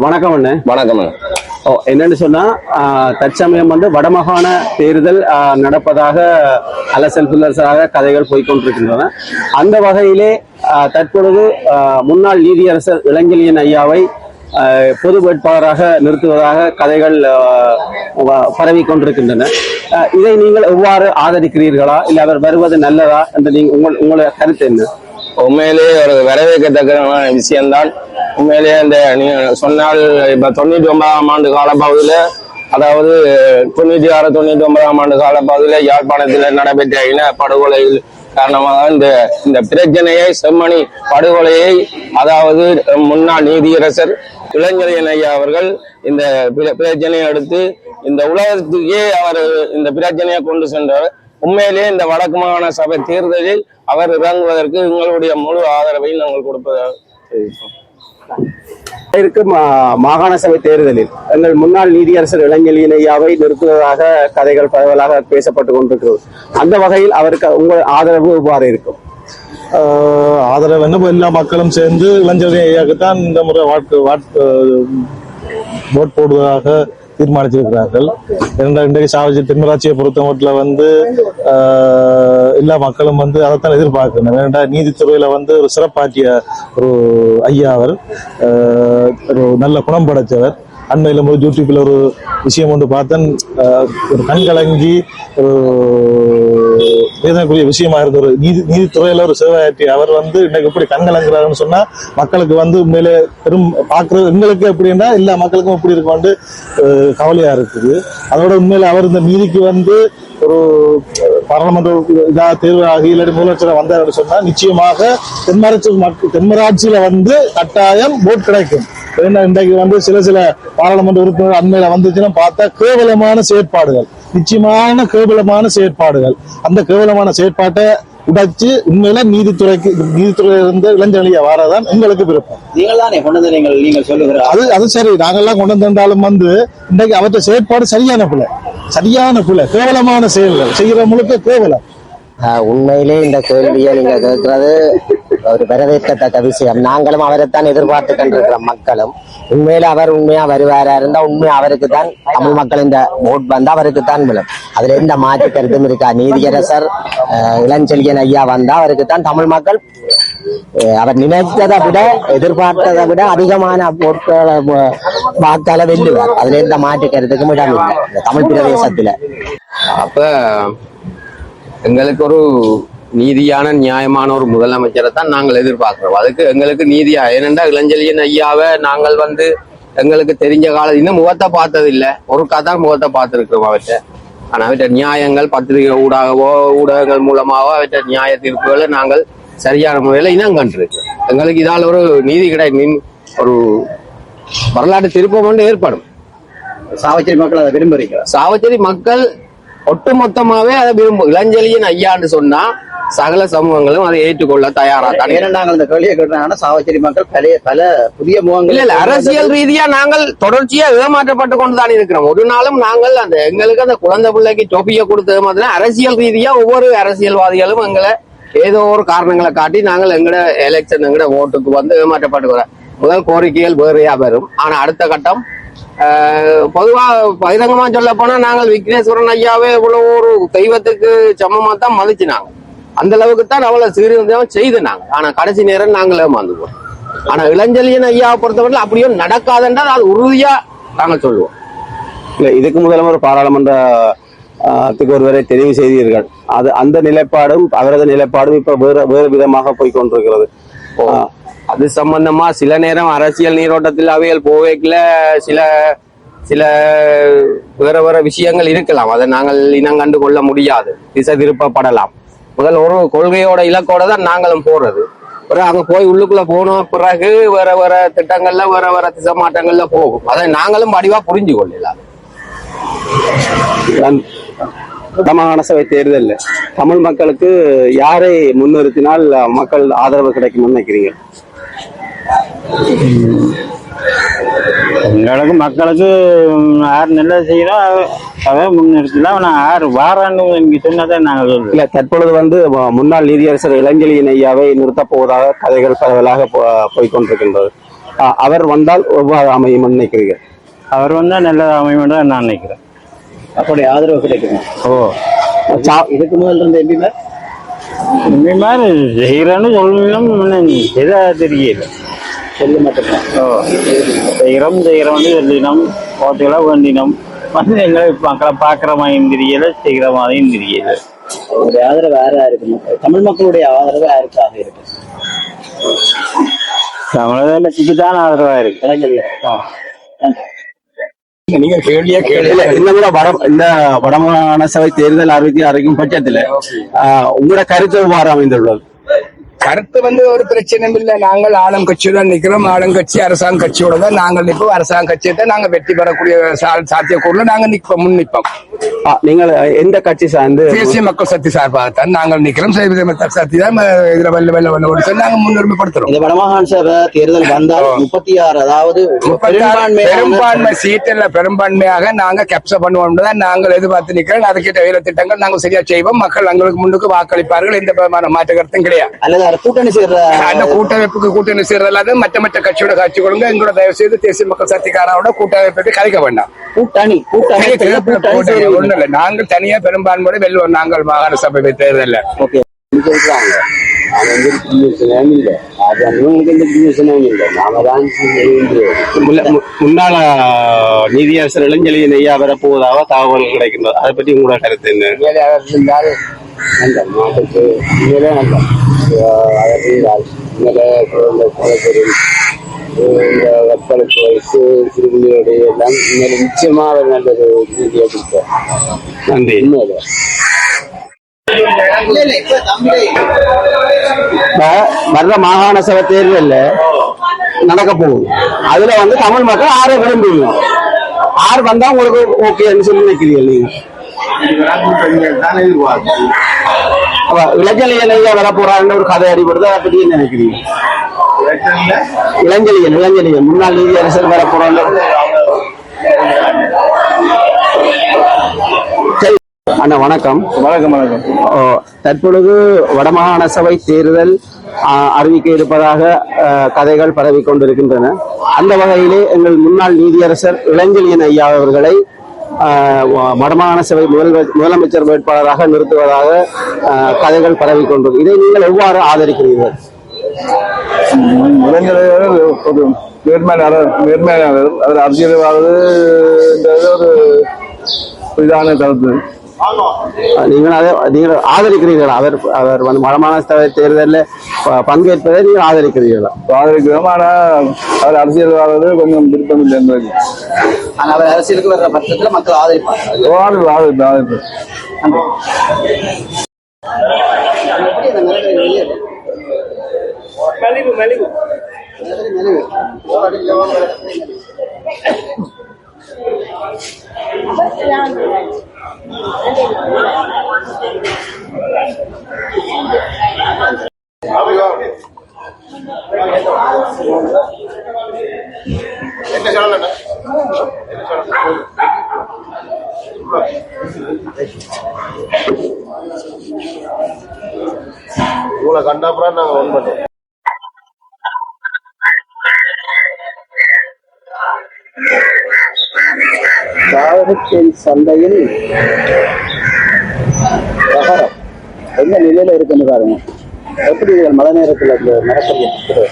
வணக்கம் அண்ணே. வணக்கம். என்னன்னு சொன்னா தற்சமயம் வந்து வடமாகாண தேர்தல் நடப்பதாக அலசல் புல்லரசாக கதைகள் போய்கொண்டிருக்கின்றன. அந்த வகையிலே தற்பொழுது முன்னாள் நீதியரசர் இளஞ்செழியன் ஐயாவை பொது வேட்பாளராக நிறுத்துவதாக கதைகள் பரவி கொண்டிருக்கின்றன. இதை நீங்கள் எவ்வாறு ஆதரிக்கிறீர்களா, இல்லை அவர் வருவது நல்லதா என்று உங்களுடைய கருத்து என்ன? உண்மையிலேயே ஒரு வரவேற்கத்தக்க விஷயம்தான். உண்மையிலேயே இந்த நீங்க சொன்னால் இப்ப 99ஆம் ஆண்டு காலப்பகுதியில, அதாவது 96, 99ஆம் ஆண்டு காலப்பகுதியில யாழ்ப்பாணத்தில் நடைபெற்ற இன படுகொலையில் காரணமாக இந்த பிரச்சனையை, செம்மணி படுகொலையை, அதாவது முன்னாள் நீதியரசர் இளஞ்செழியன் ஐயா அவர்கள் இந்த பிரச்சனையை எடுத்து இந்த உலகத்துக்கே அவர் இந்த பிரச்சனையை கொண்டு சென்றார். உண்மையிலேயே இந்த வடக்கு மாகாண சபை தேர்தலில் அவர் இறங்குவதற்கு எங்களுடைய முழு ஆதரவை நாங்கள் கொடுப்பதாக தெரிவித்தோம். மாகாண சபை தேர்தலில் எங்கள் முன்னாள் நீதியரசர் இளஞ்செழியன் ஐயாவை நிறுத்துவதாக கதைகள் பரவலாக பேசப்பட்டு கொண்டிருக்கிறது. அந்த வகையில் அவருக்கு உங்கள் ஆதரவு எவ்வாறு இருக்கும்? ஆதரவு என்ன, எல்லா மக்களும் சேர்ந்து இளஞ்செழியன் ஐயாவுக்குத்தான் இந்த முறை ஓட் போடுவதாக தீர்மானிச்சிருக்கிறார்கள். இன்றைக்கு சாவச்சி தென்மராட்சியை பொறுத்த மட்டும் எல்லா மக்களும் அதைத்தான் எதிர்பார்க்கணும். ஏனென்றா நீதித்துறையில ஒரு சிறப்பாற்றிய ஒரு ஐயா அவர், ஒரு நல்ல குணம் படைத்தவர். அண்மையில யூடியூப்ல ஒரு விஷயம் ஒன்று பார்த்தேன். ஒரு கண்கலங்கி ஒரு வேதனைக்குரிய விஷயமா இருந்த ஒரு நீதித்துறையில ஒரு சேவையாற்றி அவர் இன்னைக்கு எப்படி கண்கலங்குறாருன்னு சொன்னா மக்களுக்கு உண்மையிலே பெரும் பார்க்கறது எங்களுக்கு எப்படின்னா எல்லா மக்களுக்கும் எப்படி இருக்கும் கவலையா இருக்குது. அதோட உண்மையில அவர் இந்த நீதிக்கு ஒரு பாராளுமன்ற இதாக தேர்வாகி இல்லாட்டி முதலமைச்சர் வந்தார் சொன்னா நிச்சயமாக தென்மராட்சியில கட்டாயம் ஓட் கிடைக்கும். இன்றைக்கு சில பாராளுமன்ற உறுப்பினர் அண்மையில வந்துச்சுன்னா பார்த்தா கேவலமான செயற்பாடுகள், நிச்சயமான கேவலமான செயற்பாடுகள். அந்த கேவலமான செயற்பாட்டை உடைச்சு உண்மையில நீதித்துறையில இருந்து இளஞ்செழியா வாரதான் எங்களுக்கு விருப்பம். நீங்கள் சொல்லுகிற அது சரி, நாங்கெல்லாம் கொண்டு வந்தாலும் இன்றைக்கு அவற்றை செயற்பாடு சரியான பிள்ளை கேவலமான செயல்கள் செய்கிற முழுக்க கேவலம். உண்மையிலே இந்த கேள்வியை நீங்க கேட்கிறது ஒரு வரவேற்கத்தக்க விஷயம். நாங்களும் அவரைத்தான் எதிர்பார்த்து கொண்டிருக்கிறோம். மக்களும் உண்மையில அவர் உண்மையா வருவாரா இருந்தா உண்மையா அவருக்கு தான் தமிழ் மக்கள் இந்த ஓட் வந்தா அவருக்கு தான் விழும். அதுல எந்த மாற்று கருத்தும் இருக்கா. நீதியரசர் இளஞ்செழியன் ஐயா வந்தா அவருக்கு தான் தமிழ் மக்கள் அவர் நினைத்ததை விட எதிர்பார்த்ததை விட அதிகமான வாக்கால வெல்லுவார். அதுல எந்த மாற்று கருத்துக்கும் இடம் இல்லை தமிழ் பிரதேசத்துல. அப்ப எங்களுக்கு ஒரு நீதியான நியாயமான ஒரு முதலமைச்சரை தான் நாங்கள் எதிர்பார்க்கிறோம். அதுக்கு எங்களுக்கு நீதியா, ஏனென்றா இளஞ்செழியன் ஐயாவை நாங்கள் எங்களுக்கு தெரிஞ்ச காலம் இன்னும் முகத்தை பார்த்தது இல்லை. ஒருக்கா தான் முகத்தை பார்த்துருக்கிறோம் அவற்றை. ஆனால் அவற்றை நியாயங்கள் பத்திரிகை ஊடகங்கள் மூலமாக அவற்றை நியாய தீர்ப்புகளை நாங்கள் சரியான முறையில் இனம் கண்டிருக்கிறோம். எங்களுக்கு இதால் ஒரு நீதி ஒரு வரலாற்று திருப்பம் ஒன்று ஏற்படும். சாவச்சேரி மக்கள் அதை விரும்புறீங்க? சாவச்சேரி மக்கள் ஒட்டுமொத்தமாவே அதை விரும்பும். இளஞ்செழியன் ஐயான்னு சொன்னா சகல சமூகங்களும் அதை ஏற்றுக்கொள்ள தயாரா தான். நாங்கள் இந்த கேள்வியை கேட்டாங்கன்னா சாவச்சேரி மக்கள் பல புதிய முகங்கள் இல்ல அரசியல் ரீதியா நாங்கள் தொடர்ச்சியா ஏமாற்றப்பட்டு கொண்டுதான் இருக்கிறோம். ஒரு நாளும் நாங்கள் எங்களுக்கு அந்த குழந்தை பிள்ளைக்கு தொப்பியை கொடுத்தது மாதிரி அரசியல் ரீதியா ஒவ்வொரு அரசியல்வாதிகளும் எங்களை ஏதோ ஒரு காரணங்களை காட்டி நாங்கள் எங்கட எலெக்ஷன் எங்கட ஓட்டுக்கு ஏமாற்றப்பட்டுக்கிறோம். முதல் கோரிக்கைகள் வேறையா வரும். ஆனா அடுத்த கட்டம் பொதுவா பகிரங்கமா சொல்ல போனா நாங்கள் விக்னேஸ்வரன் ஐயாவே இவ்வளவு ஒரு தெய்வத்துக்கு சமமா தான் மதிச்சுனாங்க. அந்த அளவுக்கு தான் அவ்வளவு சீர்திருத்தம் செய்து நாங்க. ஆனா கடைசி நேரம் நாங்களே ஏமாந்துவோம். ஆனா இளஞ்செழியன் ஐயாவை பொறுத்தவரை அப்படியே நடக்காதுன்றால் அது உறுதியா நாங்கள் சொல்லுவோம். இல்ல, இதுக்கு முதல்ல ஒரு பாராளுமன்றத்துக்கு ஒருவரை தெரிவு செய்தீர்கள். அந்த நிலைப்பாடும் அவரது நிலைப்பாடும் இப்ப வேறு விதமாக போய்கொண்டிருக்கிறது. அது சம்பந்தமா சில நேரம் அரசியல் நீரோட்டத்தில் அவைகள் போவேக்கில் சில வேற விஷயங்கள் இருக்கலாம். அதை நாங்கள் இனம் கண்டு கொள்ள முடியாது, திசை திருப்பப்படலாம். முதல் ஒரு கொள்கையோட இலக்கோட தான் நாங்களும் போறது. பிறகு அங்க போய் உள்ளுக்குள்ள போன பிறகு வேற திட்டங்கள்ல வேற திசை மாற்றங்கள்ல போகும். அதை நாங்களும் வடிவா புரிஞ்சு கொள்ளலாம். வடமாகாண சபை தேர்தலில் தமிழ் மக்களுக்கு யாரை முன்னிறுத்தினால் மக்கள் ஆதரவு கிடைக்கும்னு நினைக்கிறீங்க? எங்களுக்கு மக்களுக்கு யார் நல்லது செய்யணும் அதை முன்னிறுத்தலாம். நான் யார் வாரான்னு இங்கே சொன்னதை நாங்கள் இல்லை, தற்பொழுது முன்னாள் நீதியரசர் இளஞ்செழியன் ஐயாவை நிறுத்தப் போவதாக கதைகள் பரவலாக போய்கொண்டிருக்கின்றது. அவர் வந்தால் எவ்வாறு அமையும் நினைக்கிறீர்கள்? அவர் வந்தா நல்ல அமையும் தான் நான் நினைக்கிறேன். அப்படி ஆதரவு கிடைக்கும். ஓ இதுக்கு முதல்ல இருந்த எம்பிமா இந்த மாதிரி செய்கிறேன்னு சொல்லணும் எதா தெரியல. சொல்ல மாட்டேன். செய்கிறோம்னு சொல்லினோம், ஓட்டுகளை வேண்டினோம், வந்து எங்களை மக்களை பார்க்குற மாதிரியும் தெரியல, செய்கிற மாதிரியும் தெரியல. உங்களுடைய ஆதரவு யாரா இருக்கு? தமிழ் மக்களுடைய ஆதரவு யாருக்காக இருக்கு? தமிழகத்துக்கு தான் ஆதரவா இருக்கு. நீங்க கேள்வியா இல்ல, இந்த வடமாகாண சபை தேர்தல் அறிவிக்கும் பட்சத்துல உங்களோட கருத்து எவ்வாறு அமைந்துள்ளது? கருத்து ஒரு பிரச்சனையும் இல்லை. நாங்கள் ஆளும் கட்சியுடன் நிக்கிறோம். ஆளும் கட்சி அரசாங்க கட்சியோட தான் நாங்கள் நிற்போம். அரசாங்க கட்சியை தான் நாங்கள் வெற்றி பெறக்கூடிய சாத்தியக்கூறுல நாங்க முன் நிற்போம். நீங்கள் எந்த கட்சி சார்ந்து? தேசிய மக்கள் சக்தி சார்பாகத்தான் நாங்கள் நிக்கிறோம். சக்தி தான் இதுல வெள்ள நாங்க முன்னுரிமைப்படுத்துறோம். இந்த வடமாகாண சபை தேர்தல் வந்தால் 36, அதாவது பெரும்பான்மை சீட்டில் பெரும்பான்மையாக நாங்க கேப்சர் பண்ணுவோம் தான் நாங்கள் எதிர்பார்த்து நிக்கிறோம். அதுக்கேற்ற வேலை திட்டங்கள் நாங்கள் சரியா செய்வோம். மக்கள் எங்களுக்கு முன்னுக்கு வாக்களிப்பார்கள். எந்த விதமான மாற்று கருத்தும் கிடையாது. அல்லது கூட்டணி சேர்ற அந்த கூட்டமைப்புக்கு கூட்டணி சேர்றதுல மற்ற கட்சியோட காட்சி கொடுங்க. எங்களோட தயவு செய்து தேசிய மக்கள் சக்திக்காரோட கூட்டமைப்பை கலைக்க வேண்டாம். கூட்டணி ஒண்ணு இல்லை. நாங்கள் தனியா பெரும்பான்மையோட வெல்வோம். நாங்கள் மாகாண சபை தேர்தல் முன்னாள் நீதியரசர் இளஞ்செழியன் ஐயா வரப்போவதாக தகவல் கிடைக்கின்றது. அதை பற்றி உங்களோட கருத்து என்ன? அந்த நாட்டுக்கு உண்மையிலே நல்ல அதனால் இந்த வற்பழுப்பு வயசு சிறுமிகளுடைய எல்லாம் உண்மையில நிச்சயமாக அவர் நல்ல ஒரு நீதியை கொடுத்தார். நன்றி. உண்மையில வர்ற மாகாண சபை தேர்தல்ல நடக்க போகுது. அதுல தமிழ் மக்கள் ஆரை விரும்புவீங்க. ஆறு வந்தா உங்களுக்கு ஓகேன்னு சொல்லி நினைக்கிறீங்க நீங்க? இளஞ்செழியன் ஐயா வர போறாருன்னு ஒரு கதை அடிபடுது. அதை பத்தி என்ன நினைக்கிறீங்க? இளஞ்செழியன் முன்னாள் நீதியரசர் வர போறாங்க. அண்ணா வணக்கம். வணக்கம். தற்பொழுது வடமாகாண சபை தேர்தல் அறிவிக்க இருப்பதாக கதைகள் பரவி கொண்டிருக்கின்றன. அந்த வகையிலே எங்கள் முன்னாள் நீதியரசர் இளஞ்செழியன் ஐயா அவர்களை வடமாகாண சபை முதலமைச்சர் வேட்பாளராக நிறுத்துவதாக கதைகள் பரவி கொண்டது. இதை நீங்கள் எவ்வாறு ஆதரிக்கிறீர்கள்? ஒரு நேர்மையாளர் அவர் அரசியல்வாதது ஒரு இதான கருத்து. நீங்கள் ஆதரிக்கிறீர்களா? அவர் வடமாகாண சபை தேர்தலில் பங்கேற்பதை நீங்கள் ஆதரிக்கிறீர்களா? ஆதரிக்கிறோம். ஆனா அவர் அரசியல்வாதது கொஞ்சம் விருப்பம் இல்லை என்பது. ஆனா அவர் அரசியலுக்கு வர்ற பட்சத்துல மக்கள் ஆதரிப்பாங்க. ஆதரிப்பு உங்களை கண்டாப்புறம் நாங்க ஒன் பண்ணோம். காவிரிச்சேரி சந்தையில் என்ன நிலையில இருக்குன்னு பாருங்க. எப்படி மழை நேரத்தில் அந்த நடக்கிறது